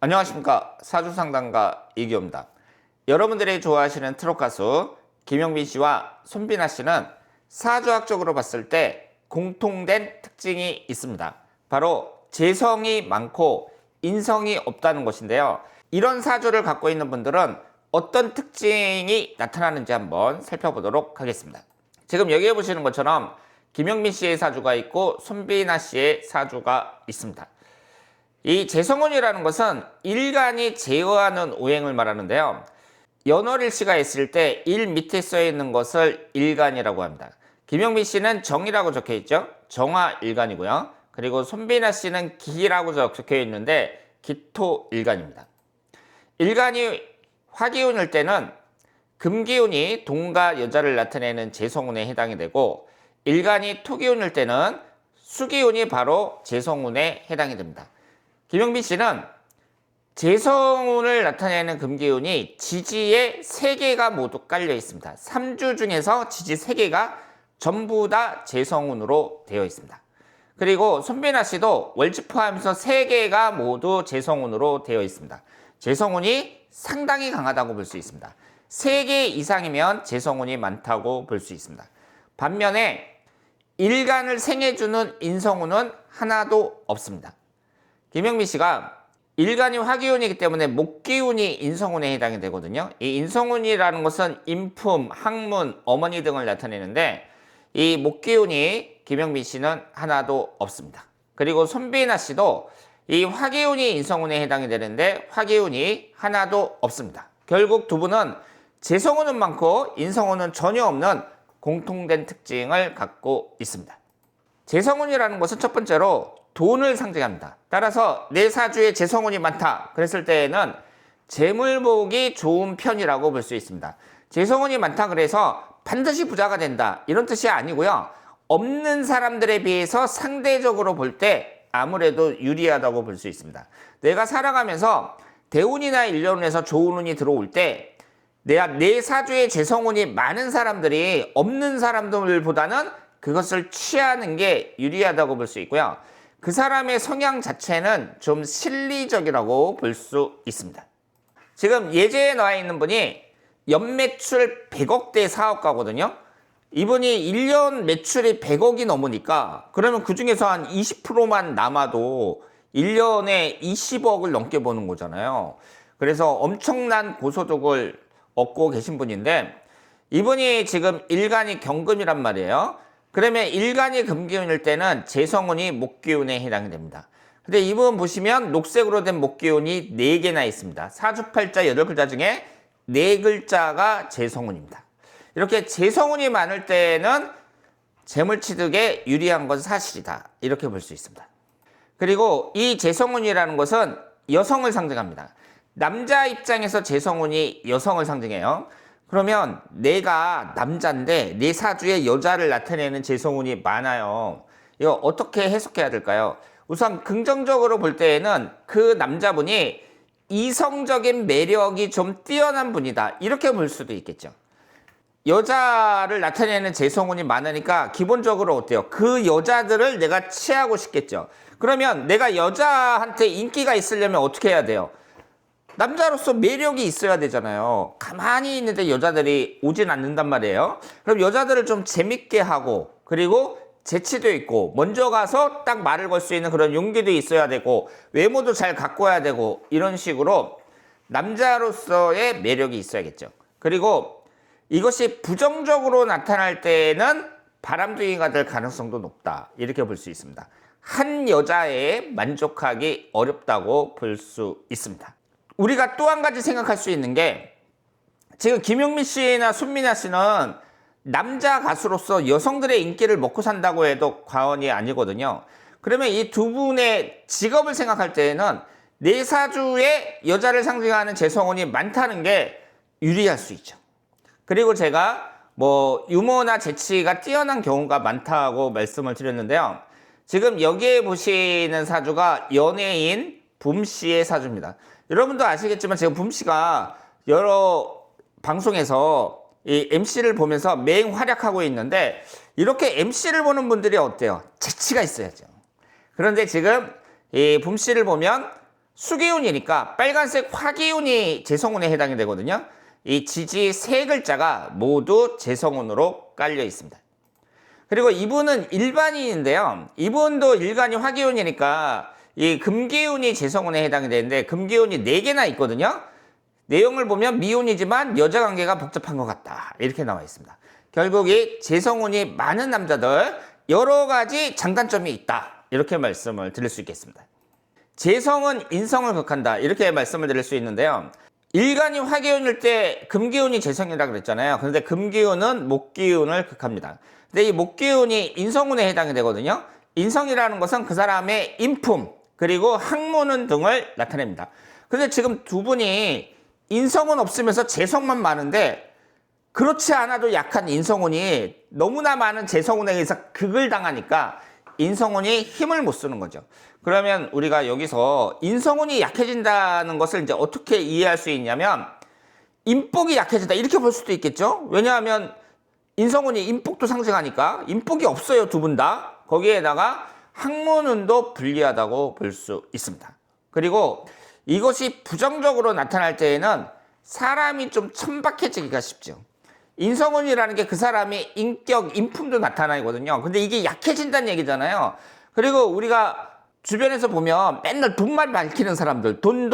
안녕하십니까, 사주상담가 이기호입니다. 여러분들이 좋아하시는 트롯 가수 김영민 씨와 손비나 씨는 사주학적으로 봤을 때 공통된 특징이 있습니다. 바로 재성이 많고 인성이 없다는 것인데요. 이런 사주를 갖고 있는 분들은 어떤 특징이 나타나는지 한번 살펴보도록 하겠습니다. 지금 여기에 보시는 것처럼 김영민 씨의 사주가 있고 손비나 씨의 사주가 있습니다. 이 재성운이라는 것은 일간이 제어하는 오행을 말하는데요. 연월일시가 있을 때 일 밑에 써 있는 것을 일간이라고 합니다. 김영민 씨는 정이라고 적혀 있죠. 정화일간이고요. 그리고 손비나 씨는 기라고 적혀 있는데 기토일간입니다. 일간이 화기운일 때는 금기운이 동가 여자를 나타내는 재성운에 해당이 되고, 일간이 토기운일 때는 수기운이 바로 재성운에 해당이 됩니다. 김영민 씨는 재성운을 나타내는 금기운이 지지에 3개가 모두 깔려 있습니다. 3주 중에서 지지 3개가 전부 다 재성운으로 되어 있습니다. 그리고 손비나 씨도 월지 포함해서 3개가 모두 재성운으로 되어 있습니다. 재성운이 상당히 강하다고 볼 수 있습니다. 3개 이상이면 재성운이 많다고 볼 수 있습니다. 반면에 일간을 생해주는 인성운은 하나도 없습니다. 김영민 씨가 일간이 화기운이기 때문에 목기운이 인성운에 해당이 되거든요. 이 인성운이라는 것은 인품, 학문, 어머니 등을 나타내는데, 이 목기운이 김영민 씨는 하나도 없습니다. 그리고 손비나 씨도 이 화기운이 인성운에 해당이 되는데 화기운이 하나도 없습니다. 결국 두 분은 재성운은 많고 인성운은 전혀 없는 공통된 특징을 갖고 있습니다. 재성운이라는 것은 첫 번째로 돈을 상징합니다. 따라서 내 사주에 재성운이 많다 그랬을 때에는 재물복이 좋은 편이라고 볼 수 있습니다. 재성운이 많다 그래서 반드시 부자가 된다 이런 뜻이 아니고요. 없는 사람들에 비해서 상대적으로 볼 때 아무래도 유리하다고 볼 수 있습니다. 내가 살아가면서 대운이나 일련운에서 좋은 운이 들어올 때 내 사주에 재성운이 많은 사람들이 없는 사람들보다는 그것을 취하는 게 유리하다고 볼 수 있고요. 그 사람의 성향 자체는 좀 실리적이라고 볼 수 있습니다. 지금 예제에 나와 있는 분이 연매출 100억대 사업가거든요. 이분이 1년 매출이 100억이 넘으니까 그러면 그 중에서 한 20%만 남아도 1년에 20억을 넘게 버는 거잖아요. 그래서 엄청난 고소득을 얻고 계신 분인데, 이분이 지금 일간이 경금이란 말이에요. 그러면 일간이 금기운일 때는 재성운이 목기운에 해당이 됩니다. 근데 이분 보시면 녹색으로 된 목기운이 4개나 있습니다. 사주팔자 8글자 중에 4글자가 재성운입니다. 이렇게 재성운이 많을 때는 재물취득에 유리한 것은 사실이다 이렇게 볼 수 있습니다. 그리고 이 재성운이라는 것은 여성을 상징합니다. 남자 입장에서 재성운이 여성을 상징해요. 그러면 내가 남자인데 내 사주에 여자를 나타내는 재성운이 많아요. 이거 어떻게 해석해야 될까요? 우선 긍정적으로 볼 때에는 그 남자분이 이성적인 매력이 좀 뛰어난 분이다 이렇게 볼 수도 있겠죠. 여자를 나타내는 재성운이 많으니까 기본적으로 어때요? 그 여자들을 내가 취하고 싶겠죠. 그러면 내가 여자한테 인기가 있으려면 어떻게 해야 돼요? 남자로서 매력이 있어야 되잖아요. 가만히 있는데 여자들이 오진 않는단 말이에요. 그럼 여자들을 좀 재밌게 하고, 그리고 재치도 있고, 먼저 가서 딱 말을 걸 수 있는 그런 용기도 있어야 되고, 외모도 잘 가꿔야 되고, 이런 식으로 남자로서의 매력이 있어야겠죠. 그리고 이것이 부정적으로 나타날 때는 바람둥이가 될 가능성도 높다 이렇게 볼 수 있습니다. 한 여자에 만족하기 어렵다고 볼 수 있습니다. 우리가 또 한 가지 생각할 수 있는 게, 지금 김용민 씨나 손미나 씨는 남자 가수로서 여성들의 인기를 먹고 산다고 해도 과언이 아니거든요. 그러면 이 두 분의 직업을 생각할 때에는 내 사주에 여자를 상징하는 재성운이 많다는 게 유리할 수 있죠. 그리고 제가 유머나 재치가 뛰어난 경우가 많다고 말씀을 드렸는데요. 지금 여기에 보시는 사주가 연예인 붐씨의 사주입니다. 여러분도 아시겠지만 지금 붐씨가 여러 방송에서 이 MC를 보면서 맹활약하고 있는데, 이렇게 MC를 보는 분들이 어때요? 재치가 있어야죠. 그런데 지금 이 붐씨를 보면 수기운이니까 빨간색 화기운이 재성운에 해당이 되거든요. 이 지지 세 글자가 모두 재성운으로 깔려 있습니다. 그리고 이분은 일반인인데요. 이분도 일간이 화기운이니까 이 금기운이 재성운에 해당이 되는데 금기운이 4개나 있거든요. 내용을 보면 미운이지만 여자 관계가 복잡한 것 같다. 이렇게 나와 있습니다. 결국 이 재성운이 많은 남자들 여러 가지 장단점이 있다. 이렇게 말씀을 드릴 수 있겠습니다. 재성은 인성을 극한다. 이렇게 말씀을 드릴 수 있는데요. 일간이 화기운일 때 금기운이 재성이라고 그랬잖아요. 그런데 금기운은 목기운을 극합니다. 근데 이 목기운이 인성운에 해당이 되거든요. 인성이라는 것은 그 사람의 인품 그리고 학문은 등을 나타냅니다. 근데 지금 두 분이 인성은 없으면서 재성만 많은데 그렇지 않아도 약한 인성운이 너무나 많은 재성운에 의해서 극을 당하니까 인성운이 힘을 못 쓰는 거죠. 그러면 우리가 여기서 인성운이 약해진다는 것을 이제 어떻게 이해할 수 있냐면 인복이 약해진다 이렇게 볼 수도 있겠죠. 왜냐하면 인성운이 인복도 상징하니까 인복이 없어요. 두 분 다. 거기에다가 학문운도 불리하다고 볼 수 있습니다. 그리고 이것이 부정적으로 나타날 때에는 사람이 좀 천박해지기가 쉽죠. 인성운이라는 게 그 사람의 인격, 인품도 나타나거든요. 근데 이게 약해진다는 얘기잖아요. 그리고 우리가 주변에서 보면 맨날 돈만 밝히는 사람들, 돈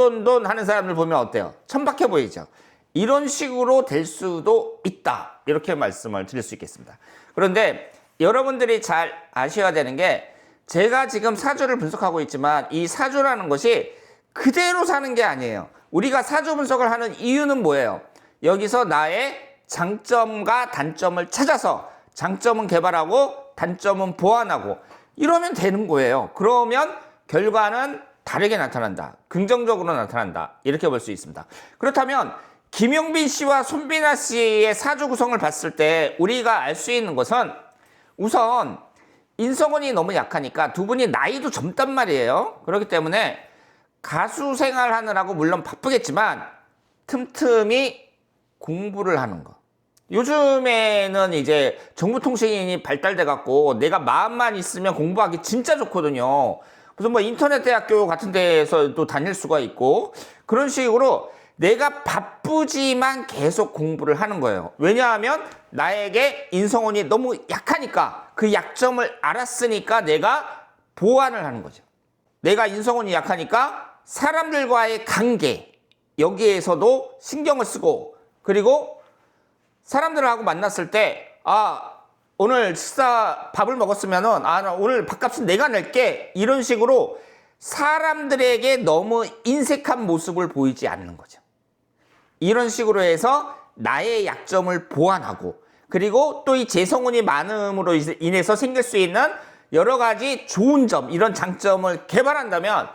하는 사람들 보면 어때요? 천박해 보이죠? 이런 식으로 될 수도 있다. 이렇게 말씀을 드릴 수 있겠습니다. 그런데 여러분들이 잘 아셔야 되는 게 제가 지금 사주를 분석하고 있지만 이 사주라는 것이 그대로 사는 게 아니에요. 우리가 사주 분석을 하는 이유는 뭐예요? 여기서 나의 장점과 단점을 찾아서 장점은 개발하고 단점은 보완하고 이러면 되는 거예요. 그러면 결과는 다르게 나타난다. 긍정적으로 나타난다. 이렇게 볼 수 있습니다. 그렇다면 김용빈 씨와 손비나 씨의 사주 구성을 봤을 때 우리가 알 수 있는 것은 우선 인성운이 너무 약하니까 두 분이 나이도 젊단 말이에요. 그렇기 때문에 가수 생활하느라고 물론 바쁘겠지만 틈틈이 공부를 하는 거. 요즘에는 이제 정보통신이 발달돼 갖고 내가 마음만 있으면 공부하기 진짜 좋거든요. 무슨 뭐 인터넷 대학교 같은 데에서도 다닐 수가 있고 그런 식으로 내가 바쁘지만 계속 공부를 하는 거예요. 왜냐하면 나에게 인성운이 너무 약하니까 그 약점을 알았으니까 내가 보완을 하는 거죠. 내가 인성운이 약하니까 사람들과의 관계 여기에서도 신경을 쓰고 그리고 사람들하고 만났을 때 오늘 식사 밥을 먹었으면은 나 오늘 밥값은 내가 낼게 이런 식으로 사람들에게 너무 인색한 모습을 보이지 않는 거죠. 이런 식으로 해서 나의 약점을 보완하고 그리고 또 이 재성운이 많음으로 인해서 생길 수 있는 여러 가지 좋은 점 이런 장점을 개발한다면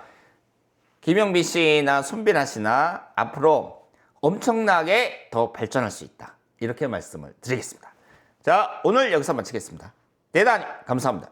김용빈 씨나 손비나 씨나 앞으로 엄청나게 더 발전할 수 있다. 이렇게 말씀을 드리겠습니다. 자, 오늘 여기서 마치겠습니다. 대단히 감사합니다.